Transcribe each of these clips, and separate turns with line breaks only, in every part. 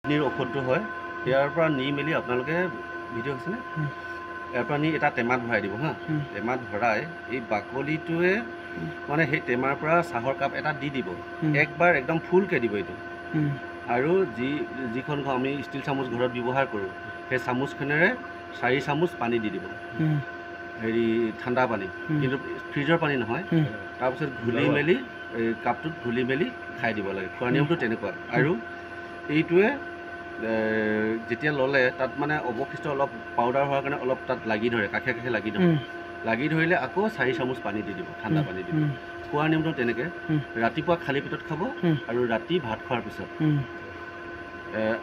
কিডনিৰ ঔষধটো হয় ইয়াৰ পৰা নি মেলি আপোনালোকে ভিডিঅ' হৈছেনে ইয়াৰ পৰা নি এটা টেমাত ভৰাই দিব হা টেমাত ভৰাই এই বাকলিটোৱে মানে সেই টেমাৰ পৰা চাহৰ কাপ এটা দি দিব একবাৰ একদম ফুলকৈ দিব এইটো আৰু যিখন আমি ষ্টিল চামুচ ঘৰত ব্যৱহাৰ কৰোঁ সেই চামুচখনেৰে 4 চামুচ পানী দি দিব হেৰি ঠাণ্ডা পানী কিন্তু ফ্ৰিজৰ পানী নহয় তাৰপিছত ঘুলি মেলি এই কাপটোত ঘুলি মেলি খাই দিব লাগে খোৱাৰ নিয়মটো তেনেকুৱা আৰু এইটোৱে যেতিয়া ল'লে তাত মানে অৱশিষ্ট অলপ পাউডাৰ হোৱাৰ কাৰণে অলপ তাত লাগি ধৰে কাষে কাষে লাগি ধৰিলে আকৌ 4 চামুচ পানী দি দিব ঠাণ্ডা পানী দি দিব খোৱাৰ নিয়মটো তেনেকৈ ৰাতিপুৱা খালী পেটত খাব আৰু ৰাতি ভাত খোৱাৰ পিছত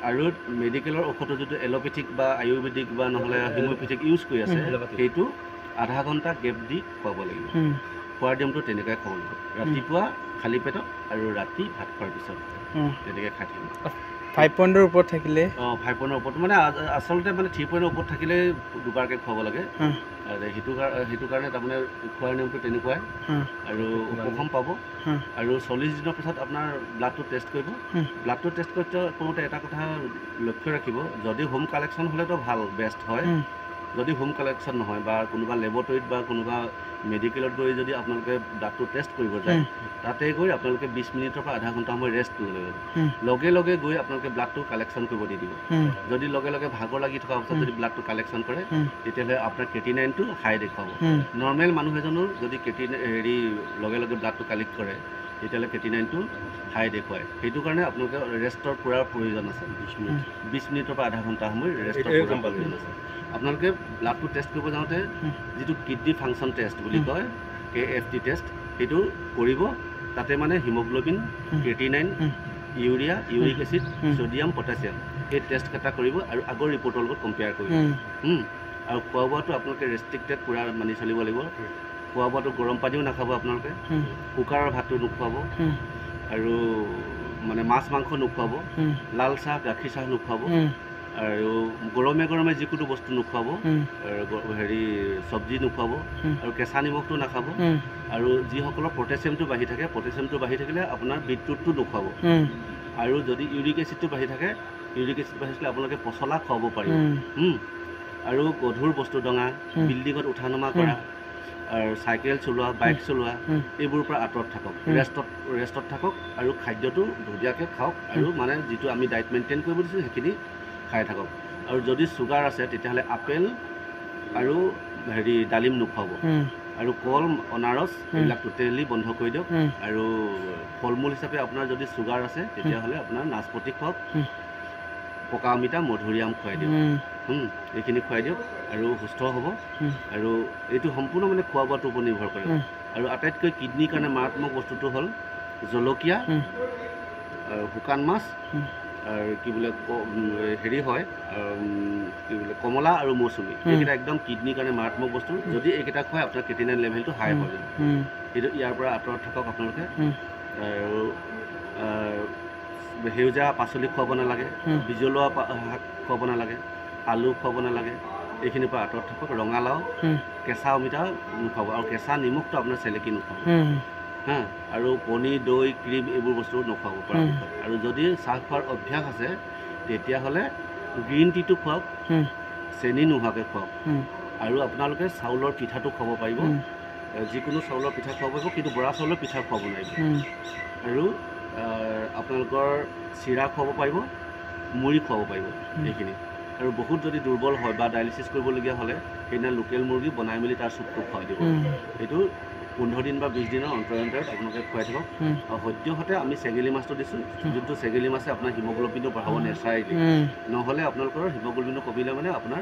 আৰু মেডিকেলৰ ঔষধটো যিটো এল'পেথিক বা আয়ুৰ্বেদিক বা নহ'লে হোমিঅ'পেথিক ইউজ কৰি আছে সেইটো আধা ঘণ্টা গেপ দি খুৱাব লাগিব খোৱাৰ নিয়মটো তেনেকৈ খাব লাগিব ৰাতিপুৱা খালী পেটত আৰু ৰাতি ভাত খোৱাৰ পিছত তেনেকৈ খাই থাকিব
5 পইণ্টৰ ওপৰত থাকিলে
5 পইণ্টৰ ওপৰত মানে আচলতে মানে 3 পইণ্টৰ ওপৰত থাকিলে দুবাৰকৈ খুৱাব লাগে সেইটো কাৰণে তাৰমানে খোৱাৰ নিয়মটো তেনেকুৱাই আৰু উপশম পাব আৰু 40 দিনৰ পিছত আপোনাৰ ব্লাডটো টেষ্ট কৰিব ব্লাডটো টেষ্ট কৰোঁতে এটা কথা লক্ষ্য ৰাখিব যদি হোম কালেকশ্যন হ'লেতো ভাল বেষ্ট হয় যদি হোম কালেকশ্যন নহয় বা কোনোবা লেবৰেটৰীত বা কোনোবা মেডিকেলত গৈ যদি আপোনালোকে ব্লাডটো টেষ্ট কৰিব যায় তাতে গৈ আপোনালোকে 20 মিনিটৰ পৰা আধা ঘণ্টা সময় ৰেষ্ট ল'ব লগে লগে গৈ আপোনালোকে ব্লাডটো কালেকশ্যন কৰিব দি দিব যদি লগে লগে ভাগৰ লাগি থকা অৱস্থাত যদি ব্লাডটো কালেকশ্যন কৰে তেতিয়াহ'লে আপোনাৰ ক্ৰিয়েটিনাইনটো হাই দেখুৱাব নৰ্মেল মানুহ এজনৰ যদি হেৰি লগে লগে ব্লাডটো কালেক্ট কৰে তেতিয়াহ'লে ক্ৰিয়েটিনাইনটো হাই দেখুৱায় সেইটো কাৰণে আপোনালোকে ৰেষ্টৰ পূৰা প্ৰয়োজন আছে 20 মিনিটৰ পৰা আধা ঘণ্টা সময় ৰেষ্টৰ পূৰা প্ৰয়োজন আছে আপোনালোকে ব্লাডটো টেষ্ট কৰিব যাওঁতে যিটো কিডনি ফাংচন টেষ্ট বুলি কয় KFT টেষ্ট সেইটো কৰিব তাতে মানে haemoglobin creatinine urea uric acid sodium potassium এই টেষ্টকেইটা কৰিব আৰু আগৰ ৰিপৰ্টৰ লগত কম্পেয়াৰ কৰিব আৰু খোৱা বোৱাটো আপোনালোকে ৰেষ্ট্ৰিক্টেড পূৰা মানি চলিব লাগিব খোৱা বোৱাটো গৰম পানীও নাখাব আপোনালোকে কুকাৰৰ ভাতটো নোখোৱাব আৰু মানে মাছ মাংস নোখোৱাব লাল চাহ গাখীৰ চাহ নোখোৱাব আৰু গৰমে গৰমে যিকোনো বস্তু নোখোৱাব হেৰি চব্জি নোখোৱাব আৰু কেঁচা নিমখটো নাখাব আৰু যিসকলৰ পটেছিয়ামটো বাঢ়ি থাকে পটেছিয়ামটো বাঢ়ি থাকিলে আপোনাৰ বিটৰুটটো নোখোৱাব আৰু যদি ইউৰিক এচিডটো বাঢ়ি থাকে ইউৰিক এচিড বাঢ়ি থাকিলে আপোনালোকে পচলা খুৱাব পাৰিব আৰু গধুৰ বস্তু ডঙা বিল্ডিঙত উঠা নমা কৰা আৰু চাইকেল চলোৱা বাইক চলোৱা এইবোৰৰ পৰা আঁতৰত থাকক ৰেষ্টত থাকক আৰু খাদ্যটো ধুনীয়াকৈ খাওক আৰু মানে যিটো আমি ডায়েট মেইনটেইন কৰিব দিছোঁ সেইখিনি খাই থাকক আৰু যদি চুগাৰ আছে তেতিয়াহ'লে আপেল আৰু হেৰি ডালিম নোখোৱাব আৰু কল অনাৰস এইবিলাক টোটেলি বন্ধ কৰি দিয়ক আৰু ফল মূল হিচাপে আপোনাৰ যদি চুগাৰ আছে তেতিয়াহ'লে আপোনাৰ নাচপতি খুৱাওক পকা অমিতা মধুৰিআম খুৱাই দিয়ক এইখিনি খুৱাই দিয়ক আৰু সুস্থ হ'ব আৰু এইটো সম্পূৰ্ণ মানে খোৱা বোৱাটোৰ ওপৰত নিৰ্ভৰ কৰে আৰু আটাইতকৈ কিডনীৰ কাৰণে মাৰাত্মক বস্তুটো হ'ল জলকীয়া শুকান মাছ আৰু কি বোলে হেৰি হয় কি বোলে কমলা আৰু মৌচুমী এইকেইটা একদম কিডনীৰ কাৰণে মাৰাত্মক বস্তু যদি এইকেইটা খুৱাই আপোনাৰ ক্ৰিয়েটিনাইন লেভেলটো হাই হৈ যাব কিন্তু ইয়াৰ পৰা আঁতৰত থাকক আপোনালোকে আৰু সেউজীয়া পাচলি খুৱাব নালাগে বিজলুৱা শাক খুৱাব নালাগে আলু খুৱাব নালাগে এইখিনিৰ পৰা আঁতৰত থাকক ৰঙালাও কেঁচা অমিতা নোখুৱাব আৰু কেঁচা নিমখটো আপোনাৰ চেলেকি নোখুৱাব আৰু পনীৰ দৈ ক্ৰীম এইবোৰ বস্তু নোখুৱাব পৰাপক্ষত আৰু যদি চাহ খোৱাৰ অভ্যাস আছে তেতিয়াহ'লে গ্ৰীণ টিটো খুৱাওক চেনি নোহোৱাকৈ খুৱাওক আৰু আপোনালোকে চাউলৰ পিঠাটো খুৱাব পাৰিব যিকোনো চাউলৰ পিঠা খুৱাব পাৰিব কিন্তু বৰা চাউলৰ পিঠা খুৱাব নোৱাৰিব আৰু আপোনালোকৰ চিৰা খুৱাব পাৰিব মুড়ি খুৱাব পাৰিব এইখিনি আৰু বহুত যদি দুৰ্বল হয় বা ডায়েলিচিছ কৰিবলগীয়া হ'লে সেইদিনা লোকেল মুৰ্গী বনাই মেলি তাৰ চুপটো খুৱাই দিব এইটো 15 দিন বা 20 দিনৰ অন্তৰত আপোনালোকে খুৱাই থাকক আৰু সদ্যহতে আমি চেঙেলী মাছটো দিছোঁ যোনটো চেঙেলী মাছে আপোনাৰ হিমোগ্ল'বিনটো বঢ়াব নেচাৰেলি নহ'লে আপোনালোকৰ হিমোগ্ল'বিনটো কমিলে মানে আপোনাৰ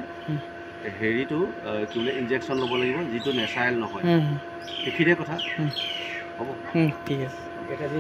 হেৰিটো কি বোলে ইনজেকশ্যন ল'ব লাগিব যিটো নেচাৰেল নহয় এইখিনিয়ে কথা হ'ব
ঠিক আছে